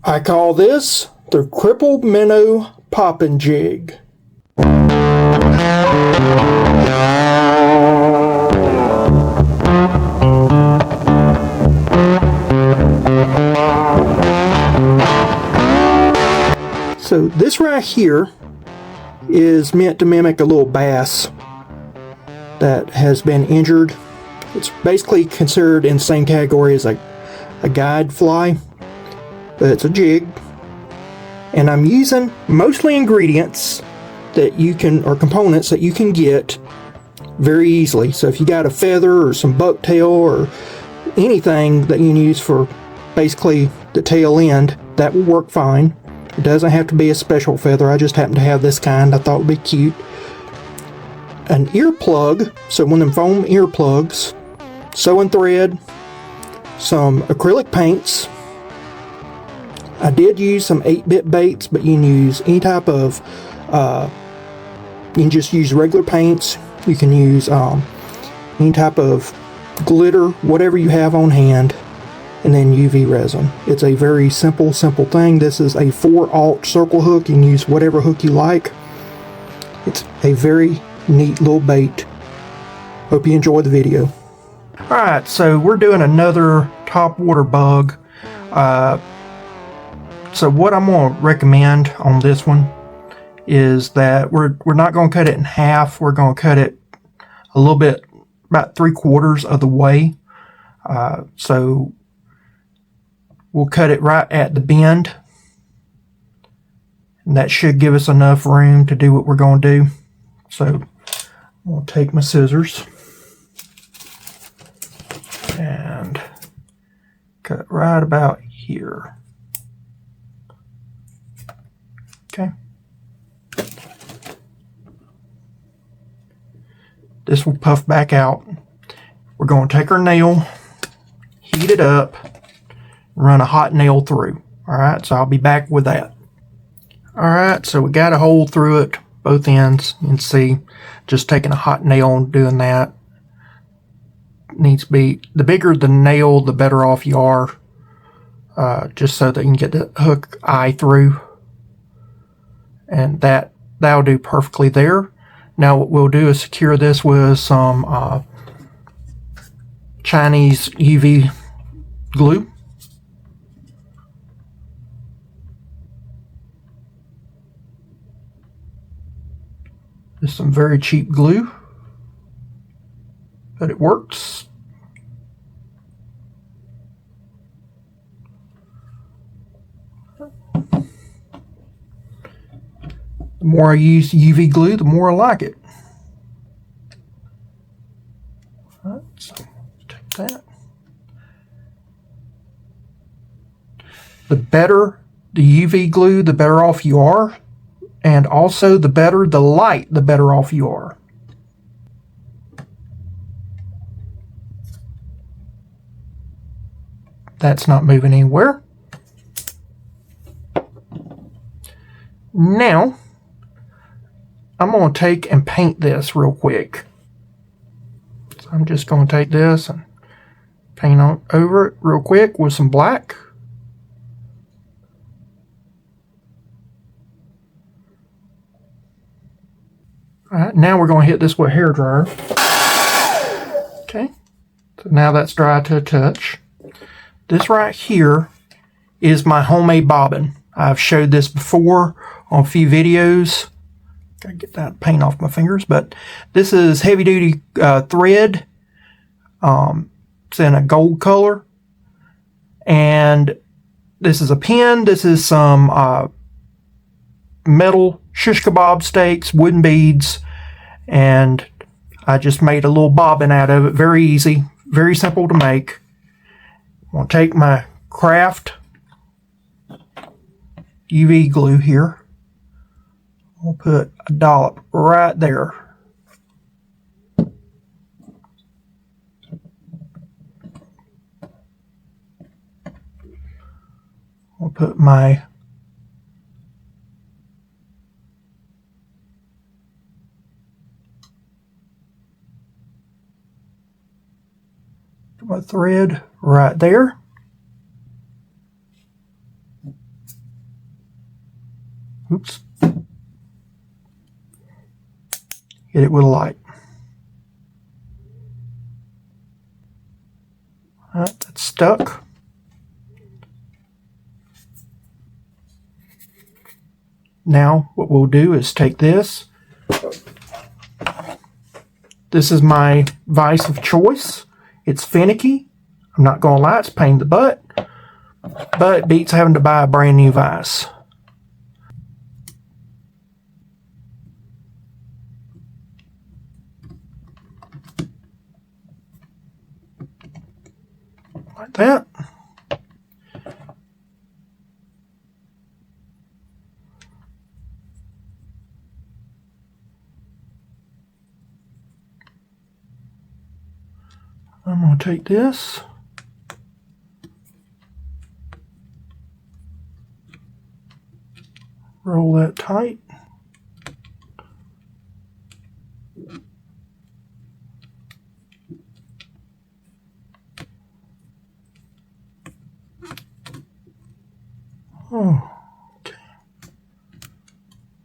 I call this the Crippled Minnow Popping Jig. So this right here is meant to mimic a little bass that has been injured. It's basically considered in the same category as a guide fly, but it's a jig. And I'm using mostly ingredients that you can, or components that you can get very easily. So if you got a feather or some bucktail or anything that you can use for basically the tail end, that will work fine. It doesn't have to be a special feather. I just happen to have this kind. I thought it would be cute. An earplug, so one of them foam earplugs, sewing thread, some acrylic paints. I did use some 8-bit baits, but you can use any type of, you can just use regular paints. You can use any type of glitter, whatever you have on hand, and then UV resin. It's a very simple thing. This is a 4/0 circle hook. You can use whatever hook you like. It's a very neat little bait. Hope you enjoy the video. Alright, so we're doing another topwater bug. So what I'm going to recommend on this one is that we're not going to cut it in half. We're going to cut it a little bit, about 3/4 of the way. So we'll cut it right at the bend, and that should give us enough room to do what we're going to do. So I'm going to take my scissors and cut right about here. Okay. This will puff back out. We're going to take our nail, heat it up, run a hot nail through. Alright, so I'll be back with that. Alright, so we got a hole through it, both ends. You can see, just taking a hot nail and doing that. Needs to be, the bigger the nail, the better off you are. Just so that you can get the hook eye through. And that'll do perfectly there. Now what we'll do is secure this with some Chinese UV glue. Just some very cheap glue, but it works. The more I use UV glue, the more I like it. Alright, so take that. The better the UV glue, the better off you are. And also, the better the light, the better off you are. That's not moving anywhere. Now, I'm going to take and paint this real quick. So I'm just going to take this and paint on over it real quick with some black. Alright, now we're going to hit this with a hairdryer. Okay, so now that's dry to a touch. This right here is my homemade bobbin. I've showed this before on a few videos. Gotta get that paint off my fingers, but this is heavy duty thread. It's in a gold color. And this is a pin. This is some metal shish kebab steaks, wooden beads, and I just made a little bobbin out of it. Very easy, very simple to make. I'm going to take my craft UV glue here. I'll put a dollop right there. I'll put my thread right there. Oops. Hit it with a light. Alright, that's stuck. Now what we'll do is take this. This is my vise of choice. It's finicky. I'm not going to lie, it's a pain in the butt. But it beats having to buy a brand new vise. Like that. I'm going to take this. Roll that tight. Oh, okay.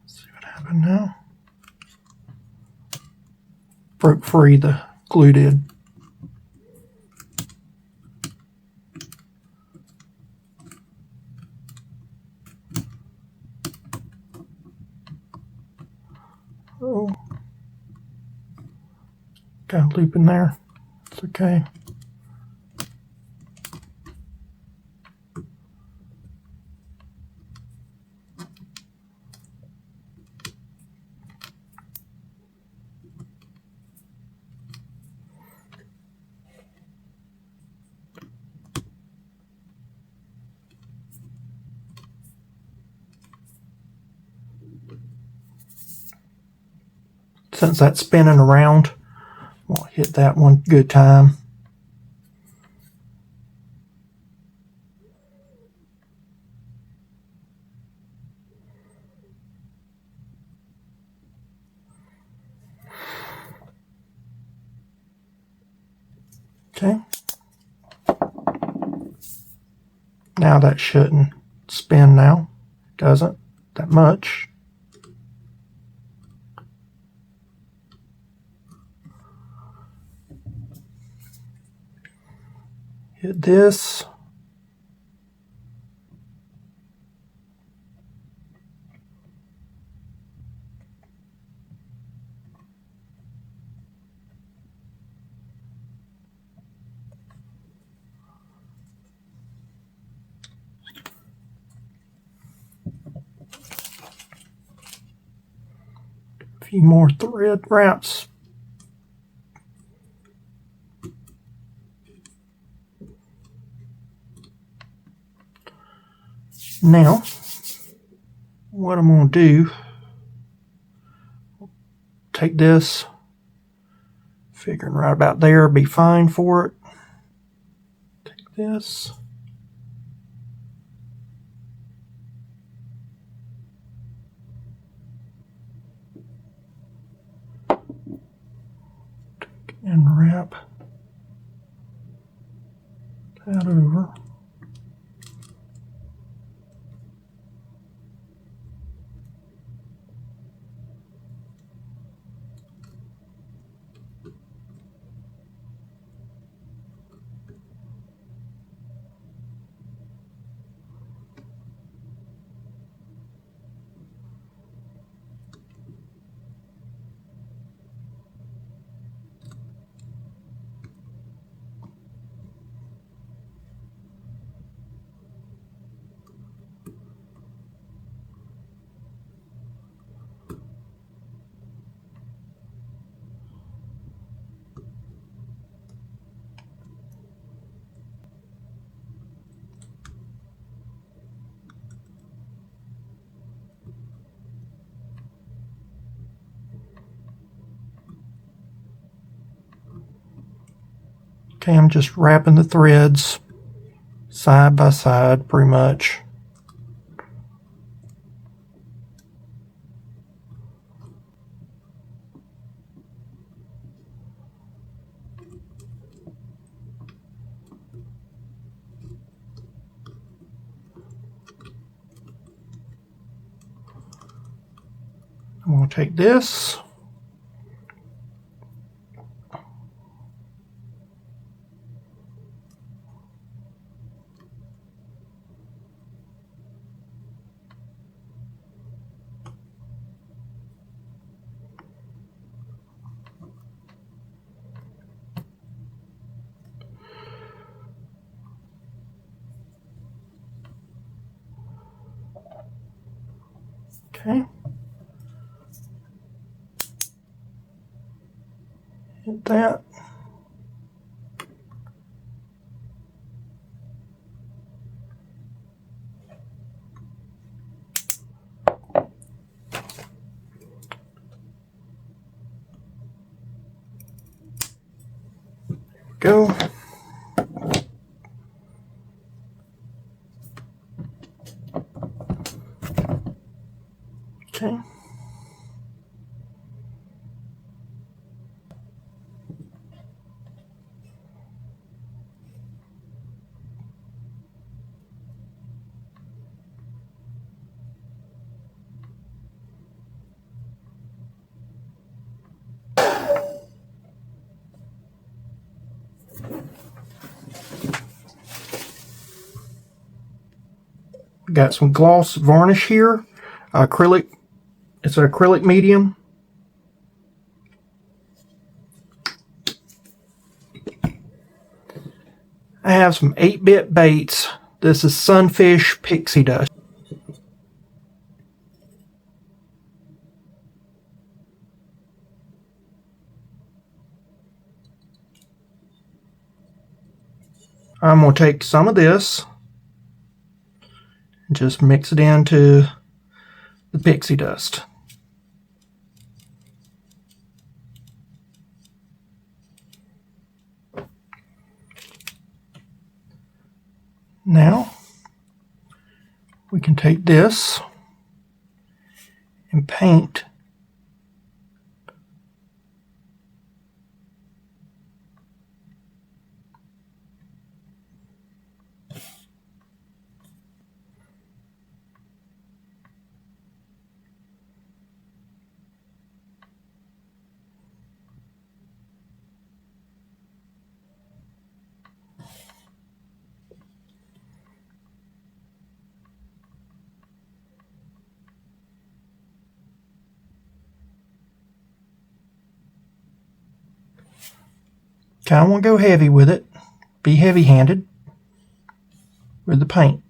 Let's see what happened now. Broke free, the glue did. Oh, got a loop in there. It's okay. Since that's spinning around, we'll hit that one good time. Okay. Now that shouldn't spin now. Doesn't that much. Hit this. A few more thread wraps. Now, what I'm going to do, take this, figuring right about there, be fine for it. Take this. And wrap that over. Okay, I'm just wrapping the threads side by side pretty much. I'm going to take this. Okay. Hit that. Go. Okay. Got some gloss varnish here, acrylic. It's an acrylic medium. I have some 8-bit baits. This is sunfish pixie dust. I'm going to take some of this and just mix it into the pixie dust. Now we can take this and paint kind of want to go heavy with it. Be heavy-handed with the paint.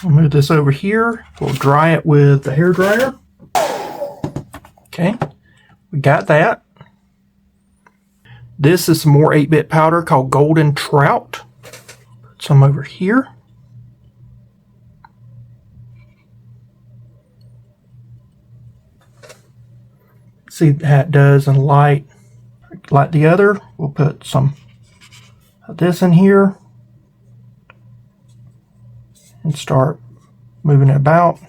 I'll move this over here. We'll dry it with the hairdryer. Okay, we got that. This is some more 8-bit powder called Golden Trout. Put some over here. See how it does in light like the other. We'll put some of this in here and start moving it about.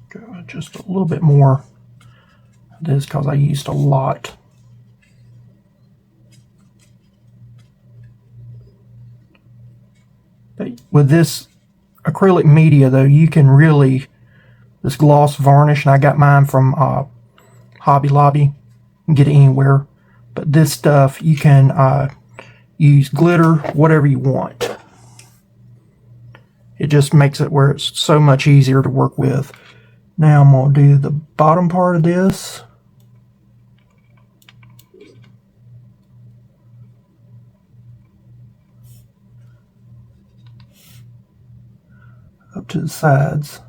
Go just a little bit more of this because I used a lot. But with this acrylic media though, you can really, this gloss varnish, and I got mine from Hobby Lobby, you can get it anywhere. But this stuff, you can use glitter, whatever you want. It just makes it where it's so much easier to work with. Now I'm going to do the bottom part of this. Up to the sides.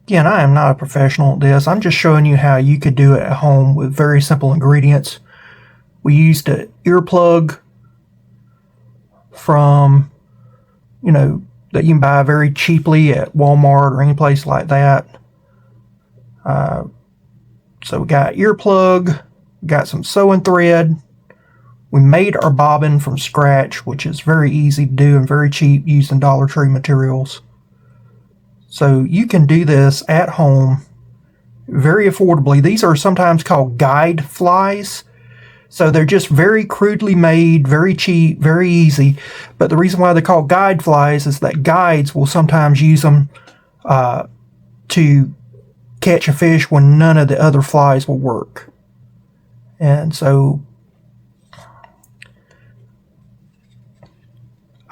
Again, I am not a professional at this. I'm just showing you how you could do it at home with very simple ingredients. We used an earplug from, that you can buy very cheaply at Walmart or any place like that. So we got earplug, got some sewing thread. We made our bobbin from scratch, which is very easy to do and very cheap using Dollar Tree materials. So you can do this at home very affordably. These are sometimes called guide flies. So they're just very crudely made, very cheap, very easy. But the reason why they're called guide flies is that guides will sometimes use them to catch a fish when none of the other flies will work. And so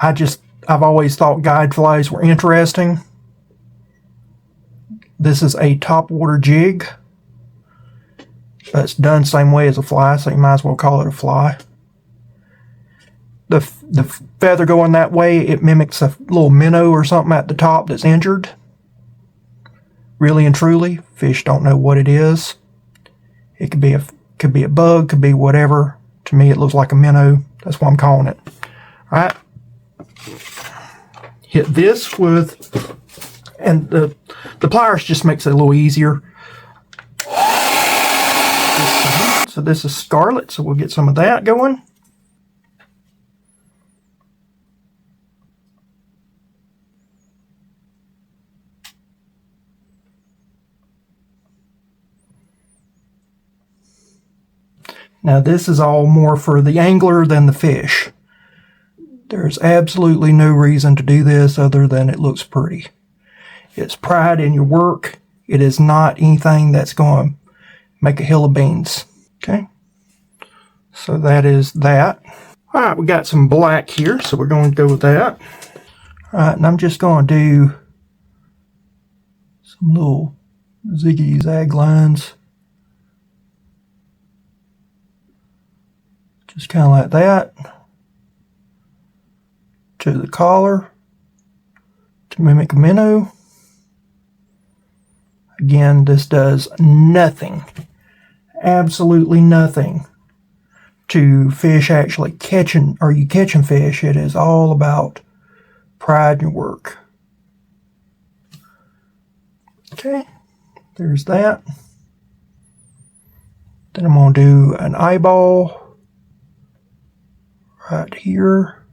I've always thought guide flies were interesting. This is a topwater jig. It's done the same way as a fly, so you might as well call it a fly. The feather going that way, it mimics a little minnow or something at the top that's injured. Really and truly, fish don't know what it is. It could be a bug, could be whatever. To me, it looks like a minnow. That's why I'm calling it. All right. Hit this with, and the pliers just makes it a little easier. So this is scarlet, so we'll get some of that going. Now this is all more for the angler than the fish. There's absolutely no reason to do this other than it looks pretty. It's pride in your work. It is not anything that's going to make a hill of beans. Okay, so that is that. All right, we got some black here, so we're going to go with that. All right, and I'm just going to do some little ziggy-zag lines. Just kind of like that. To the collar. To mimic a minnow. Again, this does nothing. Absolutely nothing to fish actually catching, or you catching fish. It is all about pride in your work. Okay, there's that. Then I'm going to do an eyeball right here.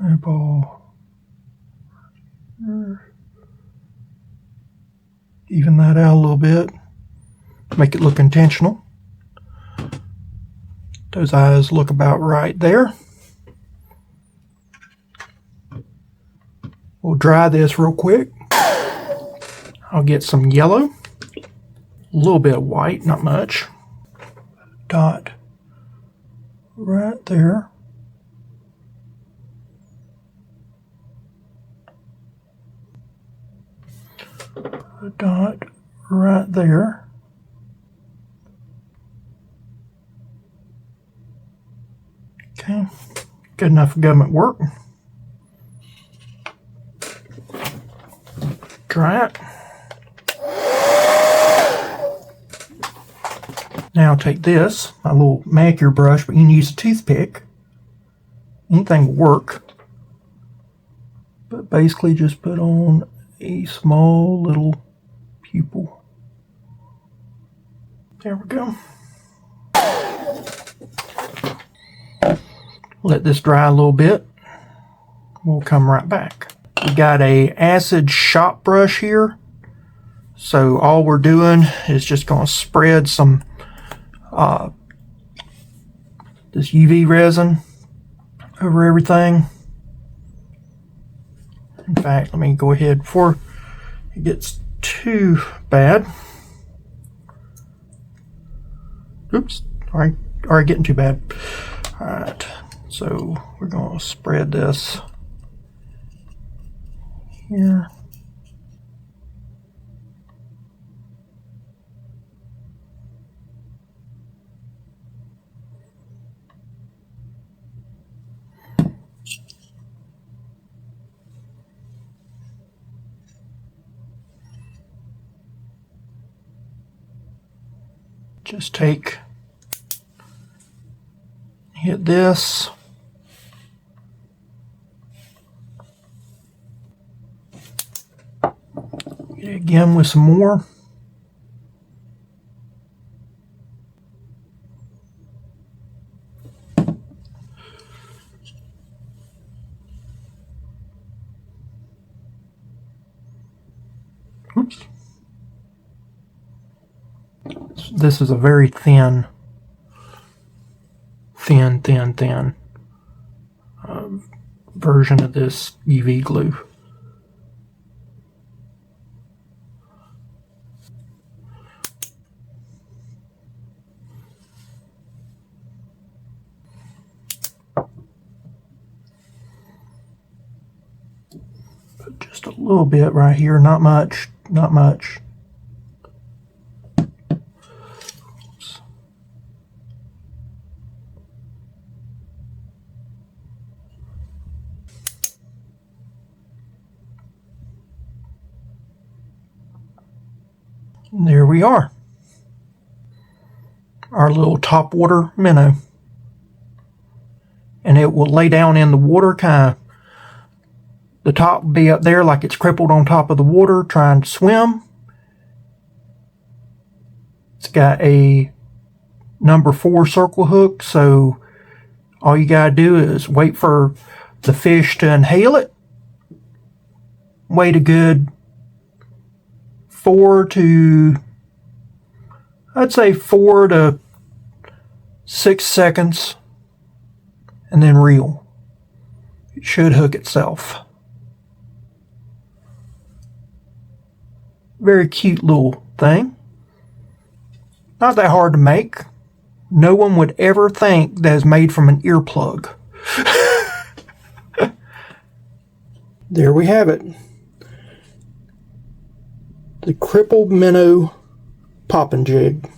Eyeball right here. Even that out a little bit. Make it look intentional. Those eyes look about right there. We'll dry this real quick. I'll get some yellow. A little bit of white, not much. Dot right there. A dot right there. Okay, good enough for government work. Dry it. Now take this, my little manicure brush, but you can use a toothpick. Anything will work. But basically just put on a small little pupil. There we go. Let this dry a little bit. We'll come right back. We got a acid shop brush here. So all we're doing is just going to spread some this UV resin over everything. In fact, let me go ahead before it gets too bad. Oops, alright, getting too bad. Alright, so we're going to spread this here. Just hit this, Hit it again with some more. Oops. This is a very thin version of this UV glue. Put just a little bit right here, not much, not much. And there we are. Our little topwater minnow. And it will lay down in the water, kind of, the top will be up there like it's crippled on top of the water trying to swim. It's got a number 4 circle hook, so all you gotta do is wait for the fish to inhale it. Wait a good 4 to 6 seconds, and then reel. It should hook itself. Very cute little thing. Not that hard to make. No one would ever think that it's made from an earplug. There we have it. The Crippled Minnow Popping Jig.